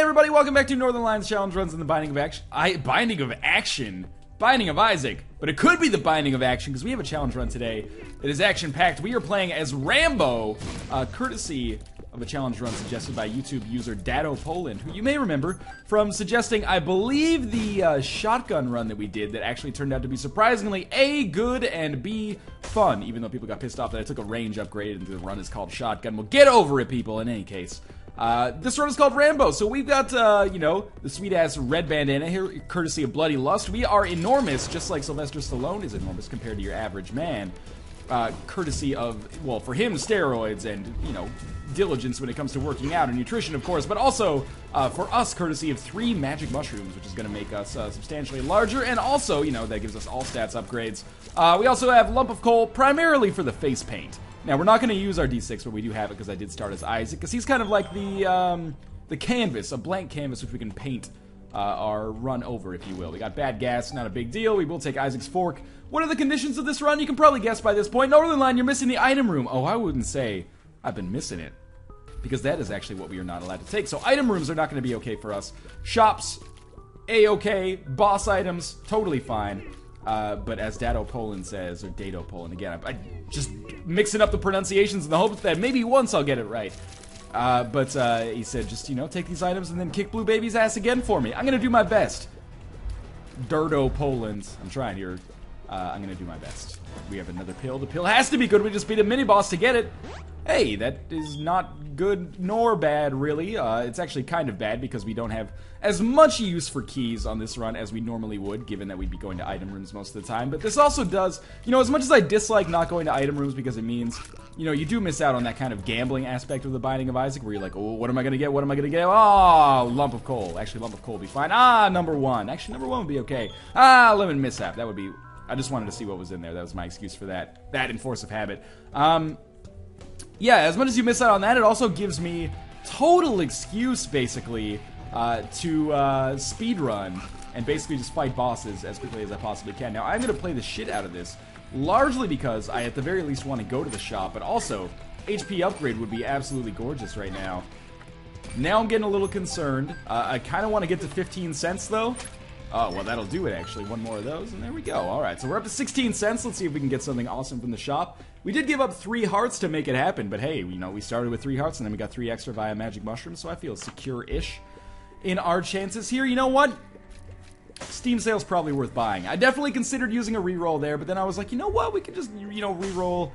everybody, welcome back to Northernlion's challenge runs in the Binding of Action. Binding of Isaac, but it could be the Binding of Action because we have a challenge run today that is action-packed. We are playing as Rambo, courtesy of a challenge run suggested by YouTube user Dado Poland, who you may remember from suggesting, I believe, the shotgun run that we did that actually turned out to be surprisingly A, good, and B, fun, even though people got pissed off that I took a range upgrade and the run is called shotgun. Well, get over it, people, in any case. This run is called Rambo, so we've got, you know, the sweet-ass red bandana here, courtesy of Bloody Lust. We are enormous, just like Sylvester Stallone is enormous compared to your average man. Courtesy of, well, for him, steroids and, you know, diligence when it comes to working out and nutrition, of course, but also, for us, courtesy of 3 magic mushrooms, which is going to make us substantially larger, and also, you know, that gives us all stats upgrades. We also have Lump of Coal, primarily for the face paint. Now, we're not going to use our D6, but we do have it because I did start as Isaac, because he's kind of like the canvas, a blank canvas which we can paint our run over, if you will. We got bad gas, not a big deal. We will take Isaac's fork. What are the conditions of this run? You can probably guess by this point. Northernlion, you're missing the item room. Oh, I wouldn't say I've been missing it, because that is actually what we are not allowed to take. So item rooms are not going to be okay for us. Shops, A-okay. Boss items, totally fine. But as Dado Poland says, or Dado Poland, again, I just mixing up the pronunciations in the hope that maybe once I'll get it right. But he said, just, you know, take these items and then kick Blue Baby's ass again for me. I'm gonna do my best. Dirdo Poland. I'm trying here. I'm gonna do my best. We have another pill. The pill has to be good. We just beat a mini-boss to get it. Hey, that is not good nor bad, really. It's actually kind of bad because we don't have as much use for keys on this run as we normally would, given that we'd be going to item rooms most of the time. But this also does, you know, as much as I dislike not going to item rooms because it means, you know, you do miss out on that kind of gambling aspect of the Binding of Isaac, where you're like, oh, what am I going to get? What am I going to get? Ah, Lump of Coal. Actually, Lump of Coal would be fine. Ah, number 1. Actually, number 1 would be okay. Ah, Lemon Mishap. That would be... I just wanted to see what was in there. That was my excuse for that. That and Force of Habit. Yeah, as much as you miss out on that, it also gives me total excuse, basically, to speedrun and basically just fight bosses as quickly as I possibly can. Now, I'm going to play the shit out of this, largely because I at the very least want to go to the shop, but also, HP upgrade would be absolutely gorgeous right now. Now I'm getting a little concerned. I kind of want to get to 15 cents, though. Oh, well, that'll do it, actually. One more of those, and there we go. Alright, so we're up to 16 cents. Let's see if we can get something awesome from the shop. We did give up 3 hearts to make it happen, but hey, you know, we started with 3 hearts, and then we got 3 extra via magic mushrooms, so I feel secure-ish in our chances here. You know what? Steam sale's probably worth buying. I definitely considered using a reroll there, but then I was like, you know what? We could just, you know, reroll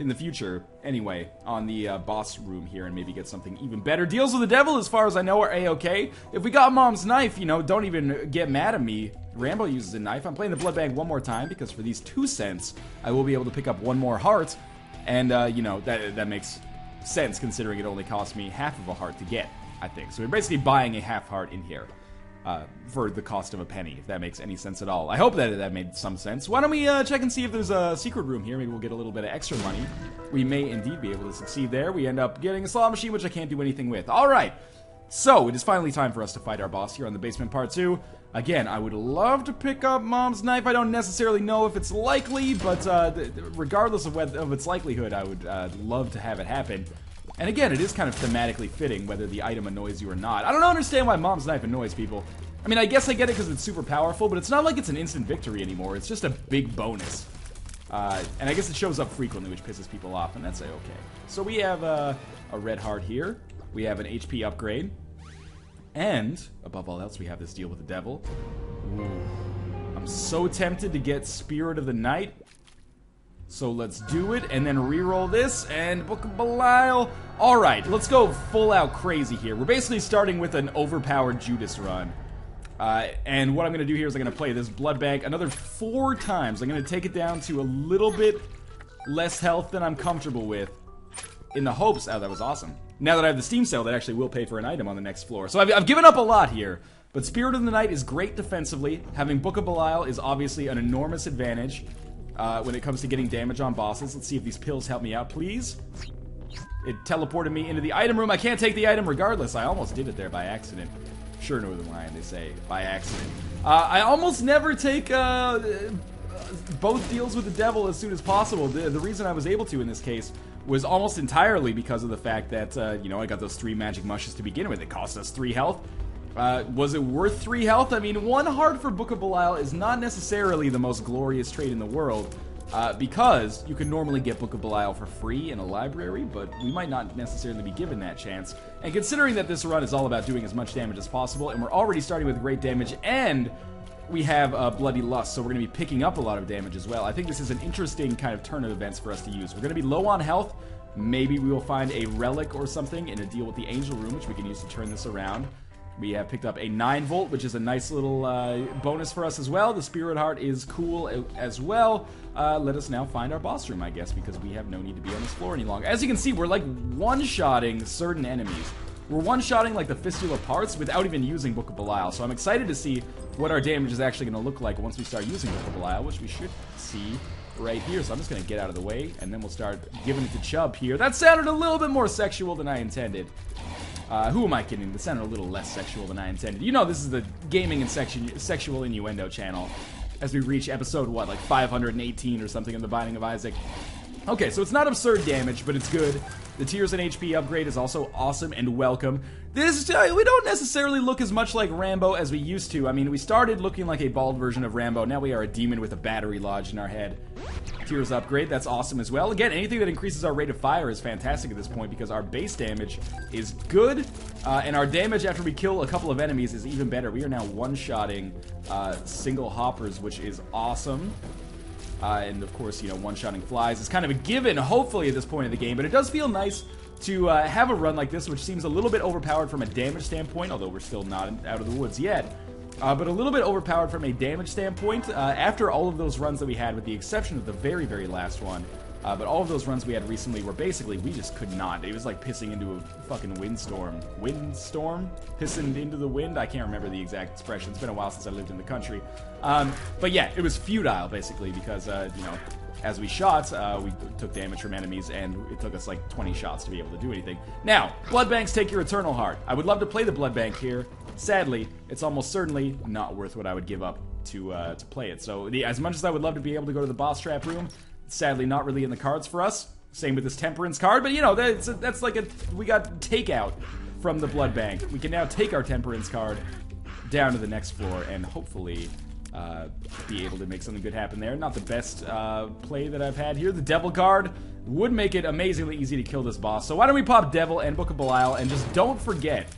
in the future, anyway, on the boss room here and maybe get something even better. Deals with the devil, as far as I know, are A-okay. If we got Mom's knife, you know, don't even get mad at me. Rambo uses a knife. I'm playing the blood bag one more time because for these 2 cents, I will be able to pick up 1 more heart. And, you know, that makes sense considering it only cost me half of a heart to get, I think. So we're basically buying a half heart in here. For the cost of a penny, if that makes any sense at all. I hope that made some sense. Why don't we check and see if there's a secret room here? Maybe we'll get a little bit of extra money. We may indeed be able to succeed there. We end up getting a slot machine, which I can't do anything with. Alright, so it is finally time for us to fight our boss here on the basement part 2. Again, I would love to pick up Mom's knife. I don't necessarily know if it's likely, but regardless of its likelihood, I would love to have it happen. And again, it is kind of thematically fitting whether the item annoys you or not. I don't understand why Mom's knife annoys people. I mean, I guess I get it because it's super powerful, but it's not like it's an instant victory anymore. It's just a big bonus. And I guess it shows up frequently, which pisses people off, and that's okay. So we have a red heart here. We have an HP upgrade. And, above all else, we have this deal with the devil. Ooh. I'm so tempted to get Spirit of the Night. So let's do it, and then reroll this, and Book of Belial. Alright, let's go full out crazy here. We're basically starting with an overpowered Judas run. And what I'm going to do here is I'm going to play this blood bag another 4 times. I'm going to take it down to a little bit less health than I'm comfortable with. In the hopes... Oh, that was awesome. Now that I have the Steam sale, that actually will pay for an item on the next floor. So I've given up a lot here. But Spirit of the Night is great defensively. Having Book of Belial is obviously an enormous advantage. When it comes to getting damage on bosses. Let's see if these pills help me out, please. It teleported me into the item room. I can't take the item regardless. I almost did it there by accident. Sure, Northernlion, they say, by accident. I almost never take both deals with the devil as soon as possible. The reason I was able to in this case was almost entirely because of the fact that, you know, I got those 3 magic mushes to begin with. It cost us 3 health. Was it worth 3 health? I mean, 1 heart for Book of Belial is not necessarily the most glorious trade in the world, because you can normally get Book of Belial for free in a library, but we might not necessarily be given that chance. And considering that this run is all about doing as much damage as possible, and we're already starting with great damage, and we have Bloody Lust, so we're going to be picking up a lot of damage as well. I think this is an interesting kind of turn of events for us to use. We're going to be low on health. Maybe we will find a relic or something in a deal with the Angel Room, which we can use to turn this around. We have picked up a 9-volt, which is a nice little bonus for us as well. The Spirit Heart is cool as well. Let us now find our boss room, I guess, because we have no need to be on this floor any longer. As you can see, we're like one-shotting certain enemies. We're one-shotting like the Fistula parts without even using Book of Belial. So I'm excited to see what our damage is actually going to look like once we start using Book of Belial, which we should see right here. So I'm just going to get out of the way, and then we'll start giving it to Chubb here. That sounded a little bit more sexual than I intended. Who am I kidding? That sounded a little less sexual than I intended. You know this is the gaming and sexual innuendo channel. As we reach episode, what, like 518 or something in the Binding of Isaac. Okay, so it's not absurd damage, but it's good. The Tears and HP upgrade is also awesome and welcome. This, we don't necessarily look as much like Rambo as we used to. I mean, we started looking like a bald version of Rambo. Now we are a demon with a battery lodged in our head. Tears upgrade, that's awesome as well. Again, anything that increases our rate of fire is fantastic at this point because our base damage is good, and our damage after we kill a couple of enemies is even better. We are now one-shotting single hoppers, which is awesome. And of course, you know, one-shotting flies is kind of a given, hopefully, at this point in the game, but it does feel nice to have a run like this, which seems a little bit overpowered from a damage standpoint, although we're still not out of the woods yet. But a little bit overpowered from a damage standpoint. After all of those runs that we had, with the exception of the very, very last one, but all of those runs we had recently were basically, we just could not. It was like pissing into a fucking windstorm. Windstorm? Pissing into the wind? I can't remember the exact expression. It's been a while since I lived in the country. But yeah, it was futile, basically, because, you know, as we shot, we took damage from enemies, and it took us like 20 shots to be able to do anything. Now, blood banks take your eternal heart. I would love to play the blood bank here. Sadly, it's almost certainly not worth what I would give up to play it. So, as much as I would love to be able to go to the boss trap room, sadly not really in the cards for us. Same with this Temperance card, but you know, that's like we got takeout from the blood bank. We can now take our Temperance card down to the next floor and hopefully be able to make something good happen there. Not the best play that I've had here. The Devil card would make it amazingly easy to kill this boss. So why don't we pop Devil and Book of Belial, and just don't forget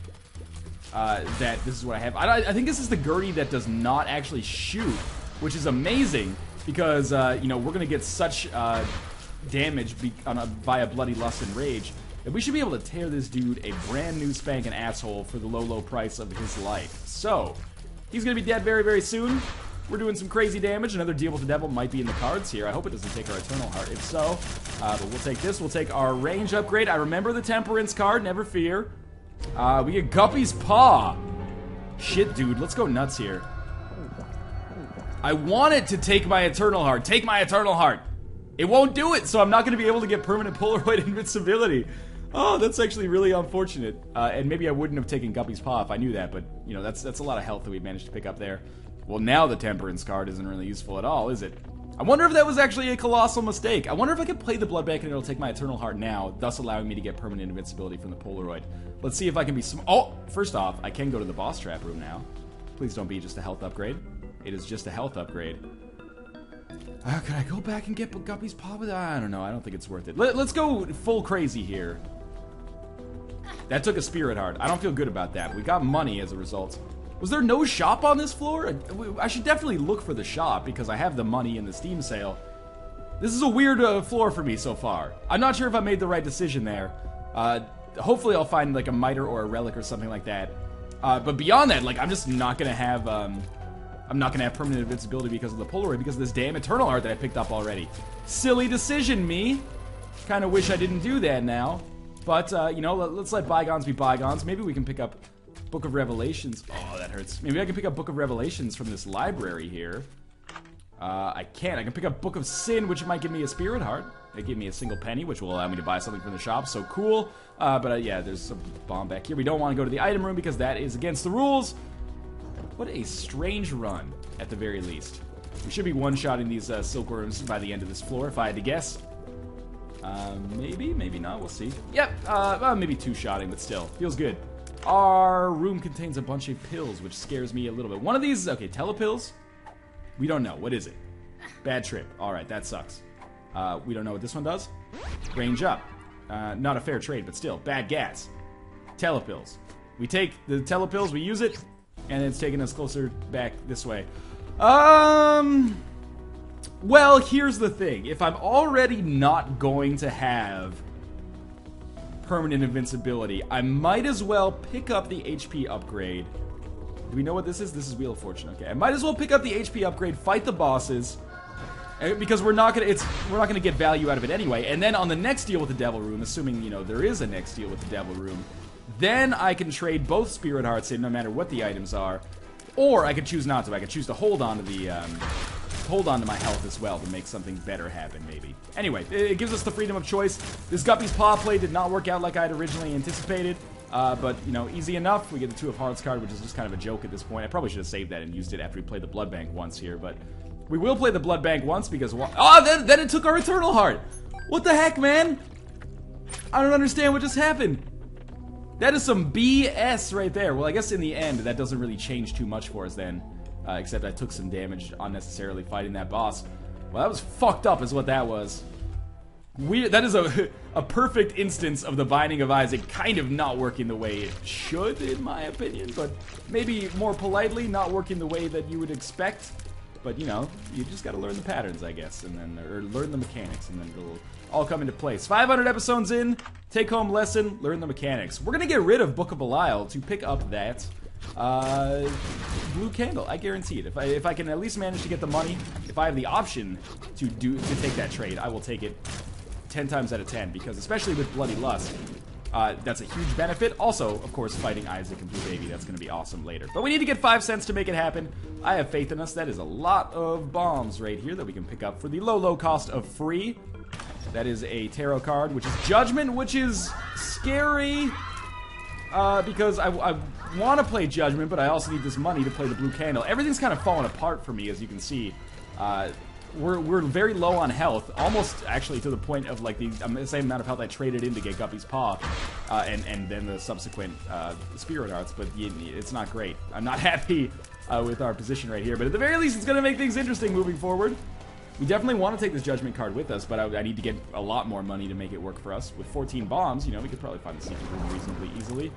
that this is what I have. I think this is the Gurdy that does not actually shoot, which is amazing because, you know, we're going to get such damage via Bloody Lust and Rage that we should be able to tear this dude a brand new spanking asshole for the low, low price of his life. So, he's going to be dead very, very soon. We're doing some crazy damage. Another deal with the Devil might be in the cards here. I hope it doesn't take our Eternal Heart. If so, but we'll take this. We'll take our range upgrade. I remember the Temperance card, never fear. We get Guppy's Paw. Shit, dude. Let's go nuts here. I want it to take my Eternal Heart. Take my Eternal Heart. It won't do it, so I'm not going to be able to get permanent Polaroid invincibility. Oh, that's actually really unfortunate. And maybe I wouldn't have taken Guppy's Paw if I knew that, but, you know, that's a lot of health that we managed to pick up there. Well, now the Temperance card isn't really useful at all, is it? I wonder if that was actually a colossal mistake. I wonder if I could play the Blood Bank and it'll take my Eternal Heart now, thus allowing me to get permanent invincibility from the Polaroid. Let's see if I can be oh, first off, I can go to the boss trap room now. Please don't be just a health upgrade. It is just a health upgrade. Could I go back and get Guppy's Paw with it? I don't know. I don't think it's worth it. Let's go full crazy here. That took a Spirit Heart. I don't feel good about that. We got money as a result. Was there no shop on this floor? I should definitely look for the shop because I have the money in the Steam sale. This is a weird floor for me so far. I'm not sure if I made the right decision there. Hopefully I'll find like a miter or a relic or something like that. But beyond that, like, I'm just not gonna have I'm not gonna have permanent invincibility because of the Polaroid, because of this damn Eternal Heart that I picked up already. Silly decision, me. Kind of wish I didn't do that now. But you know, let's let bygones be bygones. Maybe we can pick up Book of Revelations. Oh, that hurts. Maybe I can pick up Book of Revelations from this library here. I can't. I can pick up Book of Sin, which might give me a Spirit Heart. They give me a single penny, which will allow me to buy something from the shop. So cool. But yeah, there's some bomb back here. We don't want to go to the item room because that is against the rules. What a strange run, at the very least. We should be one-shotting these silkworms by the end of this floor, if I had to guess. Maybe, maybe not. We'll see. Yep, well, maybe two-shotting, but still. Feels good. Our room contains a bunch of pills, which scares me a little bit. One of these is, okay, telepills? We don't know. What is it? Bad trip. Alright, that sucks. We don't know what this one does. Range up. Not a fair trade, but still. Bad gas. Telepills. We take the telepills, we use it, and it's taking us closer back this way. Well, here's the thing. If I'm already not going to have permanent invincibility, I might as well pick up the HP upgrade. Do we know what this is? This is Wheel of Fortune. Okay, I might as well pick up the HP upgrade, fight the bosses, because we're not gonna get value out of it anyway. And then on the next deal with the Devil Room, assuming there is a next deal with the Devil Room, then I can trade both Spirit Hearts in, no matter what the items are, or I could choose not to. I could choose to hold on to the my health as well to make something better happen, maybe. Anyway, it gives us the freedom of choice. This Guppy's Paw play did not work out like I had originally anticipated. But, easy enough. We get the Two of Hearts card, which is just kind of a joke at this point. I probably should have saved that and used it after we played the Blood Bank once here, but we will play the Blood Bank once because... Oh, then it took our Eternal Heart! What the heck, man? I don't understand what just happened. That is some BS right there. Well, I guess in the end, that doesn't really change too much for us then. Except I took some damage unnecessarily fighting that boss. Well, that was fucked up is what that was. Weird. That is a perfect instance of the Binding of Isaac kind of not working the way it should, in my opinion. But maybe more politely, not working the way that you would expect. But, you just gotta learn the patterns, I guess. And then, or learn the mechanics, and then it'll all come into place. 500 episodes in, take-home lesson, learn the mechanics. We're gonna get rid of Book of Belial to pick up that blue candle. I guarantee it. If I can at least manage to get the money, if I have the option to take that trade, I will take it 10 times out of 10, because especially with Bloody Lust, that's a huge benefit. Also, of course, fighting Isaac and Blue Baby, that's going to be awesome later. But we need to get 5 cents to make it happen. I have faith in us. That is a lot of bombs right here that we can pick up for the low cost of free. That is a tarot card, which is Judgment, which is scary, because I want to play Judgment, but I also need this money to play the blue candle. Everything's kind of falling apart for me, as you can see. We're very low on health, almost actually to the point of like the same amount of health I traded in to get Guppy's Paw, and then the subsequent Spirit Hearts, but it's not great. I'm not happy with our position right here, but at the very least it's going to make things interesting moving forward. We definitely want to take this Judgment card with us, but I need to get a lot more money to make it work for us. With 14 bombs, we could probably find the secret room reasonably easily.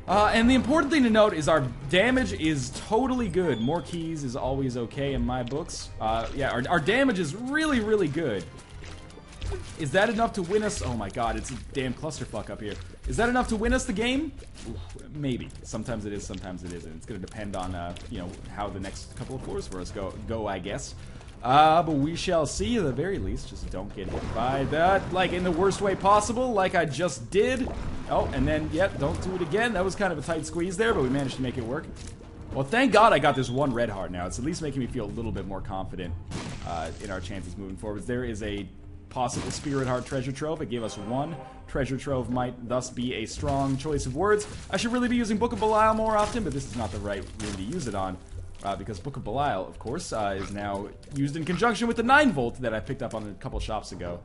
And the important thing to note is our damage is totally good. More keys is always okay in my books. Yeah, our damage is really, really good. Is that enough to win us? Oh my god, it's a damn clusterfuck up here. Is that enough to win us the game? Maybe. Sometimes it is, sometimes it isn't. It's going to depend on, how the next couple of floors for us go, I guess. But we shall see at the very least. Just don't get hit by that, like, in the worst way possible, like I just did. Oh, and then, yep, don't do it again. That was kind of a tight squeeze there, but we managed to make it work. Well, thank God I got this one red heart now. It's at least making me feel a little bit more confident in our chances moving forward. There is a possible Spirit Heart treasure trove. It gave us one. Treasure trove might thus be a strong choice of words. I should really be using Book of Belial more often, but this is not the right room to use it on. Because Book of Belial, of course, is now used in conjunction with the 9-volt that I picked up on a couple shops ago.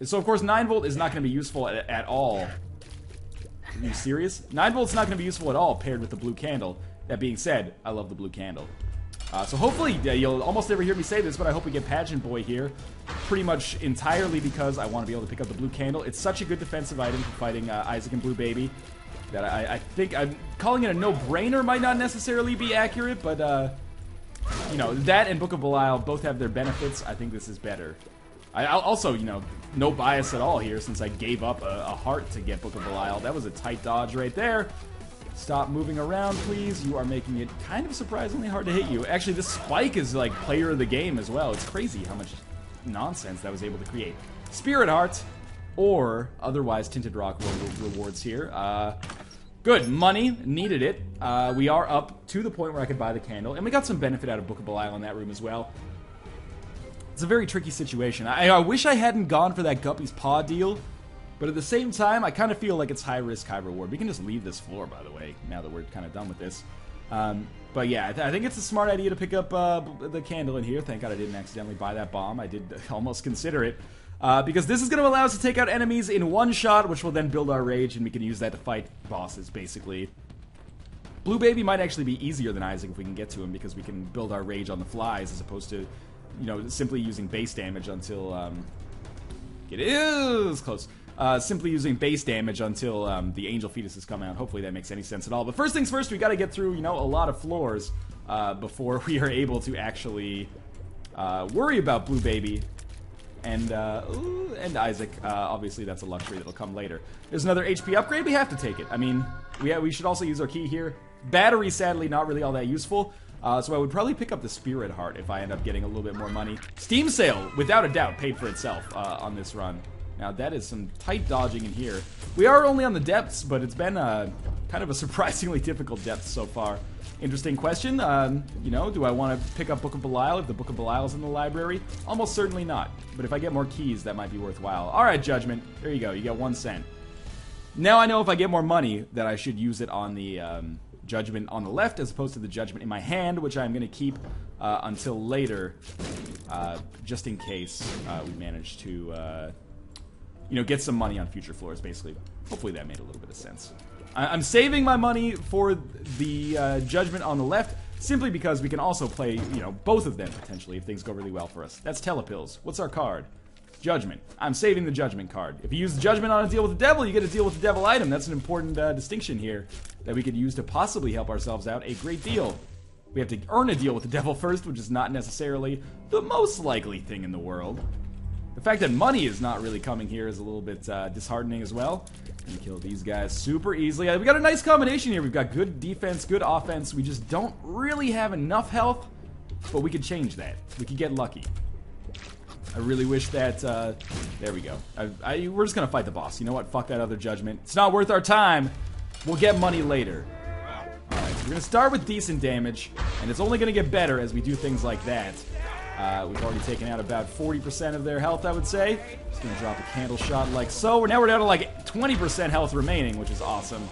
So, of course, 9-volt is not going to be useful at all. Are you serious? 9-volt's not going to be useful at all paired with the blue candle. That being said, I love the blue candle. So hopefully, you'll almost never hear me say this, but I hope we get Pageant Boy here. Pretty much entirely because I want to be able to pick up the blue candle. It's such a good defensive item for fighting Isaac and Blue Baby. That I think calling it a no-brainer might not necessarily be accurate, but that and Book of Belial both have their benefits. I think this is better. I'll also, no bias at all here since I gave up a heart to get Book of Belial. That was a tight dodge right there. Stop moving around, please. You are making it kind of surprisingly hard to hit you. Actually, this spike is like player of the game as well. It's crazy how much nonsense that was able to create. Spirit Heart, or otherwise Tinted Rock rewards here. Good. Money. Needed it. We are up to the point where I could buy the candle. And we got some benefit out of Book of Belial in that room as well. It's a very tricky situation. I wish I hadn't gone for that Guppy's Paw deal. But at the same time, I kind of feel like it's high risk, high reward. We can just leave this floor, by the way, now that we're kind of done with this. But yeah, I think it's a smart idea to pick up the candle in here. Thank God I didn't accidentally buy that bomb. I did almost consider it. Because this is going to allow us to take out enemies in one shot, which will then build our rage, and we can use that to fight bosses, basically. Blue Baby might actually be easier than Isaac if we can get to him, because we can build our rage on the flies, as opposed to, you know, simply using base damage until, it is close. Simply using base damage until the angel fetuses come out. Hopefully that makes any sense at all. But first things first, we got to get through, you know, a lot of floors before we are able to actually worry about Blue Baby and Isaac. Obviously, that's a luxury that'll come later. There's another HP upgrade. We have to take it. I mean, we should also use our key here. Battery, sadly, not really all that useful. So I would probably pick up the Spirit Heart if I end up getting a little bit more money. Steam Sale, without a doubt, paid for itself on this run. Now, that is some tight dodging in here. We are only on the depths, but it's been kind of a surprisingly difficult depth so far. Interesting question. You know, do I want to pick up Book of Belial if the Book of Belial is in the library? Almost certainly not. But if I get more keys, that might be worthwhile. All right, Judgment. There you go. You get 1 cent. Now I know if I get more money that I should use it on the Judgment on the left as opposed to the Judgment in my hand, which I'm going to keep until later, just in case we manage to, you know, get some money on future floors, basically. Hopefully that made a little bit of sense. I'm saving my money for the Judgment on the left, simply because we can also play, you know, both of them, potentially, if things go really well for us. That's Telepills. What's our card? Judgment. I'm saving the Judgment card. If you use the Judgment on a deal with the devil, you get a deal with the devil item. That's an important distinction here that we could use to possibly help ourselves out a great deal. We have to earn a deal with the devil first, which is not necessarily the most likely thing in the world. The fact that money is not really coming here is a little bit disheartening as well. And kill these guys super easily. We got a nice combination here. We've got good defense, good offense. We just don't really have enough health, but we could change that. We could get lucky. I really wish that, there we go. We're just gonna fight the boss. You know what? Fuck that other Judgment. It's not worth our time. We'll get money later. Alright, so we're gonna start with decent damage, and it's only gonna get better as we do things like that. We've already taken out about 40% of their health, I would say. Just gonna drop a candle shot like so. Now we're down to like 20% health remaining, which is awesome.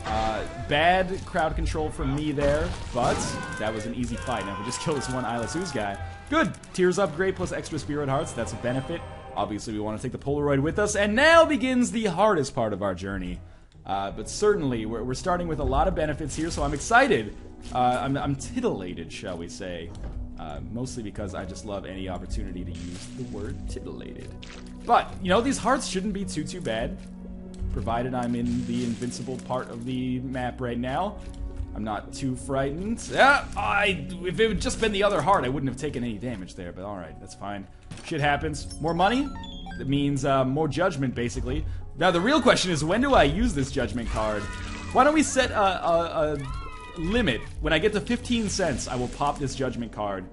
Bad crowd control from me there, but that was an easy fight. Now if we just kill this one Eyeless Ooze guy. Good! Tears upgrade plus extra Spirit Hearts, that's a benefit. Obviously we want to take the Polaroid with us, and now begins the hardest part of our journey. But certainly, we're starting with a lot of benefits here, so I'm excited. I'm titillated, shall we say. Mostly because I just love any opportunity to use the word titillated. But, you know, these hearts shouldn't be too bad, provided I'm in the invincible part of the map right now. I'm not too frightened. If it had just been the other heart, I wouldn't have taken any damage there, but alright, that's fine. Shit happens. More money? That means more Judgment, basically. Now, the real question is, when do I use this Judgment card? Why don't we set a limit? When I get to 15 cents, I will pop this Judgment card.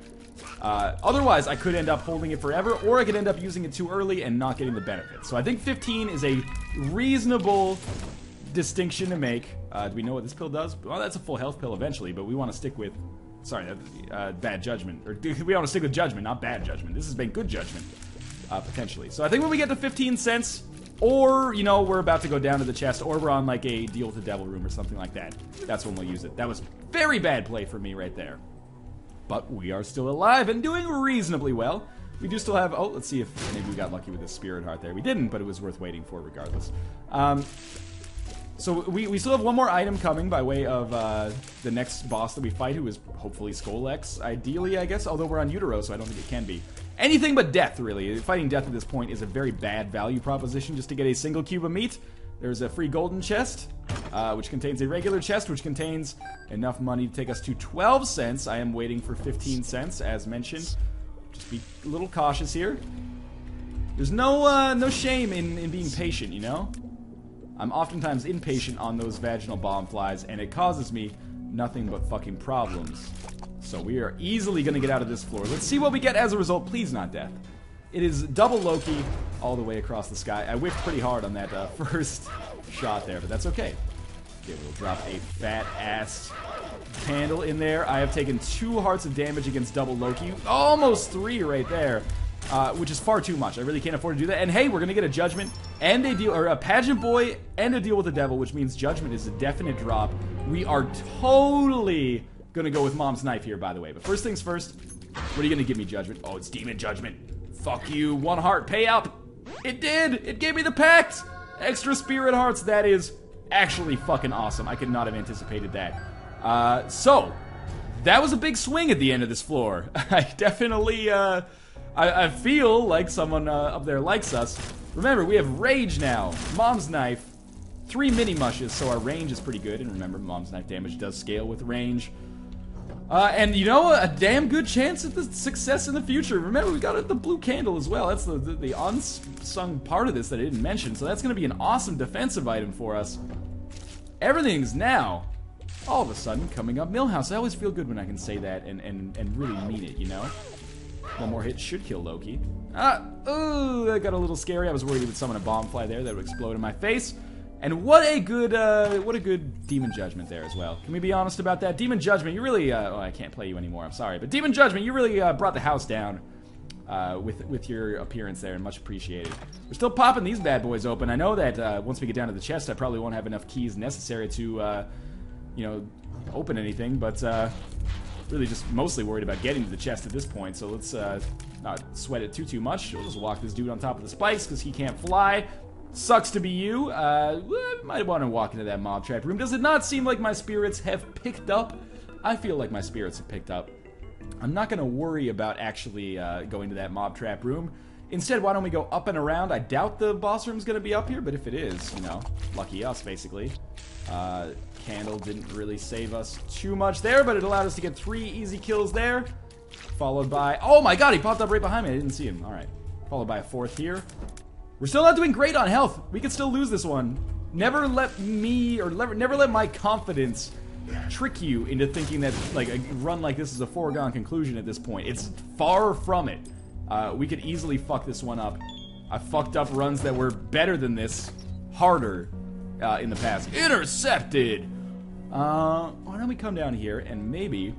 Otherwise, I could end up holding it forever, or I could end up using it too early and not getting the benefits. So I think 15 is a reasonable distinction to make. Do we know what this pill does? Well, that's a full health pill eventually, but we want to stick with... Sorry, bad Judgment. Or we want to stick with Judgment, not bad Judgment. This has been good Judgment, potentially. So I think when we get to 15 cents, or, you know, we're about to go down to the chest, or we're on, like, a deal with the devil room or something like that, that's when we'll use it. That was very bad play for me right there. But we are still alive and doing reasonably well. We do still have... Oh, let's see if maybe we got lucky with the Spirit Heart there. We didn't, but it was worth waiting for regardless. So we still have one more item coming by way of the next boss that we fight, who is hopefully Skolex, ideally, I guess, although we're on Utero, so I don't think it can be. Anything but death, really. Fighting death at this point is a very bad value proposition just to get a single cube of meat. There's a free golden chest, which contains a regular chest, which contains enough money to take us to 12 cents. I am waiting for 15 cents, as mentioned. Just be a little cautious here. There's no shame in being patient, you know? I'm oftentimes impatient on those vaginal bomb flies, and it causes me nothing but fucking problems. So we are easily going to get out of this floor. Let's see what we get as a result. Please not death. It is double Loki all the way across the sky. I whiffed pretty hard on that first shot there, but that's okay. Okay, we'll drop a fat-ass candle in there. I have taken 2 hearts of damage against double Loki. Almost 3 right there. which is far too much. I really can't afford to do that. And hey, we're gonna get a judgment and a deal, or a pageant boy and a deal with the devil, which means judgment is a definite drop. We are totally gonna go with mom's knife here, by the way. But first things first, what are you gonna give me, judgment? Oh, it's demon judgment. Fuck you. 1 heart. Pay up. It did. It gave me the pact. Extra spirit hearts. That is actually fucking awesome. I could not have anticipated that. So that was a big swing at the end of this floor. I definitely, I feel like someone up there likes us. Remember, we have rage now. Mom's knife. 3 mini mushes, so our range is pretty good. And remember, mom's knife damage does scale with range. And you know, a damn good chance at the success in the future. Remember, we got the blue candle as well. That's the unsung part of this that I didn't mention. So that's going to be an awesome defensive item for us. Everything's now, all of a sudden, coming up Millhouse. I always feel good when I can say that and really mean it, you know? 1 more hit should kill Loki. Ooh, that got a little scary. I was worried he would summon a bomb fly there that would explode in my face. And what a good Demon Judgment there as well. Can we be honest about that? Demon Judgment, you really, oh, I can't play you anymore, I'm sorry. But Demon Judgment, you really brought the house down with your appearance there, and much appreciated. We're still popping these bad boys open. I know that once we get down to the chest, I probably won't have enough keys necessary to, you know, open anything. But really just mostly worried about getting to the chest at this point. So let's not sweat it too much. We'll just walk this dude on top of the spikes because he can't fly. Sucks to be you. Might want to walk into that mob trap room. Does it not seem like my spirits have picked up? I feel like my spirits have picked up. I'm not going to worry about actually going to that mob trap room. Instead, why don't we go up and around? I doubt the boss room's going to be up here, but if it is, you know, lucky us, basically. Candle didn't really save us too much there, but it allowed us to get 3 easy kills there. Followed by... Oh my god, he popped up right behind me. I didn't see him. Alright. Followed by a 4th here. We're still not doing great on health. We could still lose this one. Never let me, or never let my confidence trick you into thinking that like a run like this is a foregone conclusion at this point. It's far from it. We could easily fuck this one up. I fucked up runs that were better than this, harder in the past. Intercepted! Why don't we come down here and maybe,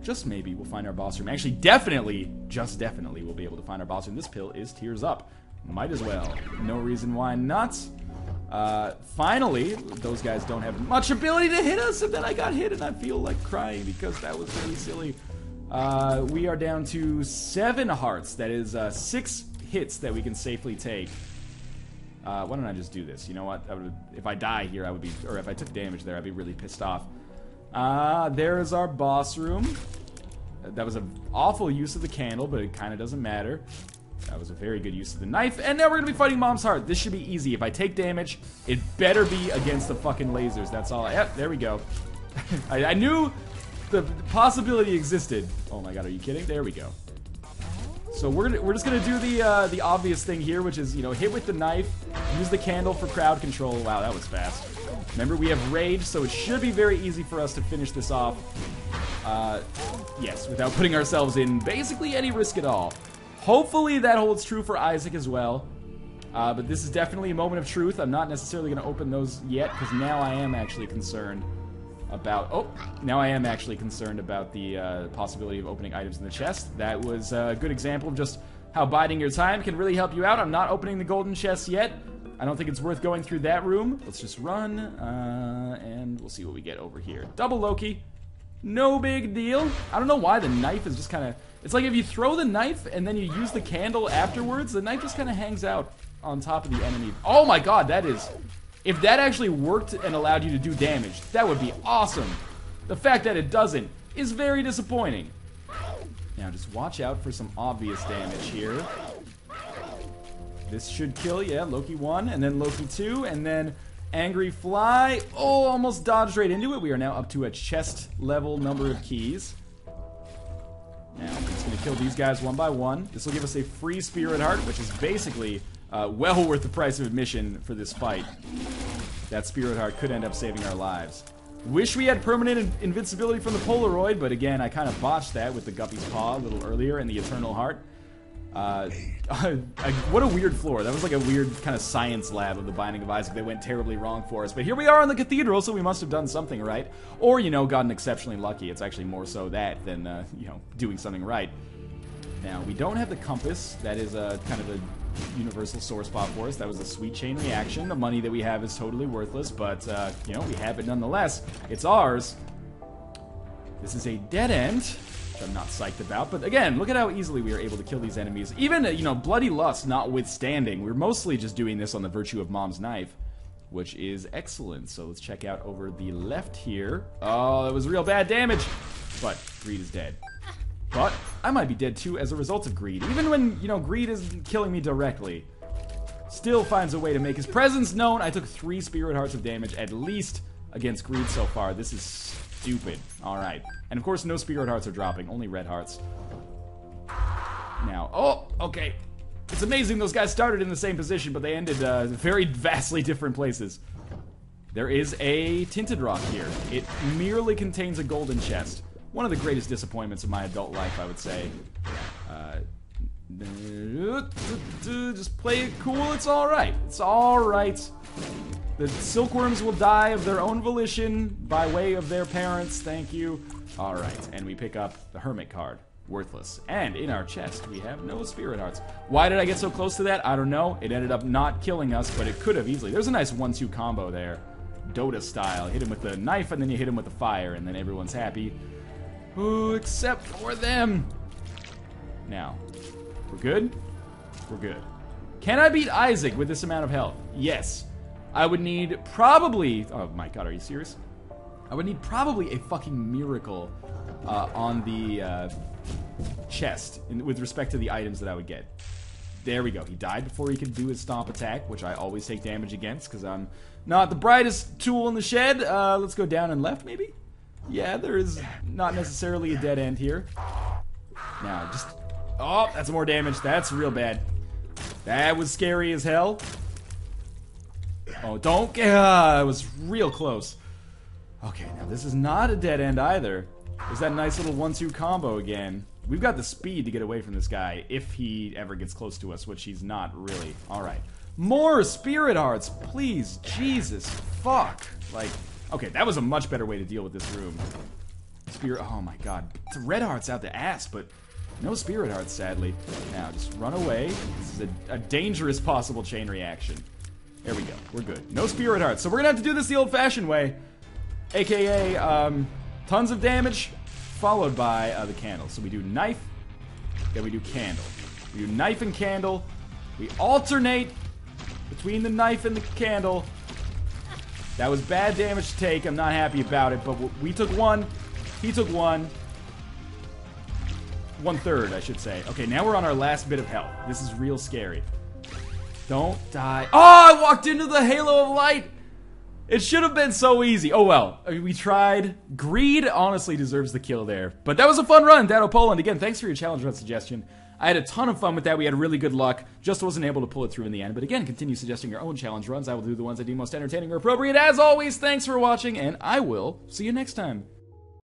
just maybe, we'll find our boss room. Actually, definitely, just definitely, we'll be able to find our boss room. This pill is Tears Up. Might as well. No reason why not. Finally, those guys don't have much ability to hit us, and then I got hit and I feel like crying because that was really silly. We are down to 7 hearts. That is 6 hits that we can safely take. Why don't I just do this? You know what? If I die here, I would be, or if I took damage there, I'd be really pissed off. There is our boss room. That was an awful use of the candle, but it kind of doesn't matter. That was a very good use of the knife. And now we're going to be fighting Mom's Heart. This should be easy. If I take damage, it better be against the fucking lasers. That's all. Yep, there we go. I knew the possibility existed. Oh my god, are you kidding? There we go. So we're just going to do the obvious thing here, which is, you know, hit with the knife, use the candle for crowd control. Wow, that was fast. Remember, we have rage, so it should be very easy for us to finish this off. Yes, without putting ourselves in basically any risk at all. Hopefully that holds true for Isaac as well. But this is definitely a moment of truth. I'm not necessarily going to open those yet, because now I am actually concerned about... Oh, now I am actually concerned about the possibility of opening items in the chest. That was a good example of just how biding your time can really help you out. I'm not opening the golden chest yet. I don't think it's worth going through that room. Let's just run, and we'll see what we get over here. Double Loki. No big deal. I don't know why the knife is just kind of... It's like if you throw the knife and then you use the candle afterwards, the knife just kind of hangs out on top of the enemy. Oh my god, that is... If that actually worked and allowed you to do damage, that would be awesome. The fact that it doesn't is very disappointing. Now just watch out for some obvious damage here. This should kill, yeah, Loki 1, and then Loki 2, and then Angry Fly. Oh, almost dodged right into it. We are now up to a chest level number of keys. Now, I'm just going to kill these guys one by one. This will give us a free Spirit Heart, which is basically well worth the price of admission for this fight. That Spirit Heart could end up saving our lives. Wish we had permanent invincibility from the Polaroid, but again, I kind of botched that with the Guppy's Paw a little earlier and the Eternal Heart. What a weird floor. That was like a weird kind of science lab of the Binding of Isaac that went terribly wrong for us. But here we are in the cathedral, so we must have done something right. Or, you know, gotten exceptionally lucky. It's actually more so that than, you know, doing something right. Now, we don't have the compass. That is a kind of a universal sore spot for us. That was a sweet chain reaction. The money that we have is totally worthless, but, you know, we have it nonetheless. It's ours. This is a dead end, which I'm not psyched about. But again, look at how easily we are able to kill these enemies. Even, you know, Bloody Lust notwithstanding, we're mostly just doing this on the virtue of Mom's Knife, which is excellent. So let's check out over the left here. Oh, that was real bad damage. But Greed is dead. But I might be dead too as a result of Greed. Even when, you know, Greed isn't killing me directly. Still finds a way to make his presence known. I took 3 Spirit Hearts of damage at least against Greed so far. This is stupid. Alright. And of course no Spirit Hearts are dropping. Only Red Hearts. Now, oh, okay. It's amazing those guys started in the same position, but they ended very vastly different places. There is a Tinted Rock here. It merely contains a golden chest. One of the greatest disappointments of my adult life, I would say. Just play it cool, it's alright. It's alright. The silkworms will die of their own volition by way of their parents, thank you. Alright, and we pick up the Hermit card. Worthless. And in our chest, we have no Spirit Hearts. Why did I get so close to that? I don't know. It ended up not killing us, but it could have easily. There's a nice 1-2 combo there. Dota style. Hit him with the knife, and then you hit him with the fire, and then everyone's happy. Ooh, except for them. Now, we're good? We're good. Can I beat Isaac with this amount of health? Yes. I would need probably... Oh my god, are you serious? I would need probably a fucking miracle on the chest with respect to the items that I would get. There we go. He died before he could do his stomp attack, which I always take damage against because I'm not the brightest tool in the shed. Let's go down and left, maybe? Yeah, there is not necessarily a dead end here. Now, just... Oh, that's more damage. That's real bad. That was scary as hell. Oh, don't... it was real close. Okay, now this is not a dead end either. There's that nice little 1-2 combo again. We've got the speed to get away from this guy if he ever gets close to us, which he's not really. Alright. More Spirit Hearts, please. Jesus, fuck. Like... Okay, that was a much better way to deal with this room. Oh my god. It's Red Hearts out the ass, but no Spirit Hearts, sadly. Now, just run away. This is a dangerous possible chain reaction. There we go. We're good. No Spirit Hearts. So we're gonna have to do this the old-fashioned way. AKA, tons of damage, followed by the candle. So we do knife, then we do candle. We do knife and candle. We alternate between the knife and the candle. That was bad damage to take. I'm not happy about it, but we took 1. He took 1. 1/3, I should say. Okay, now we're on our last bit of health. This is real scary. Don't die. Oh, I walked into the halo of light! It should have been so easy. Oh well, I mean, we tried. Greed honestly deserves the kill there. But that was a fun run, Dado Poland. Again, thanks for your challenge run suggestion. I had a ton of fun with that. We had really good luck. Just wasn't able to pull it through in the end. But again, continue suggesting your own challenge runs. I will do the ones I deem most entertaining or appropriate. As always, thanks for watching, and I will see you next time.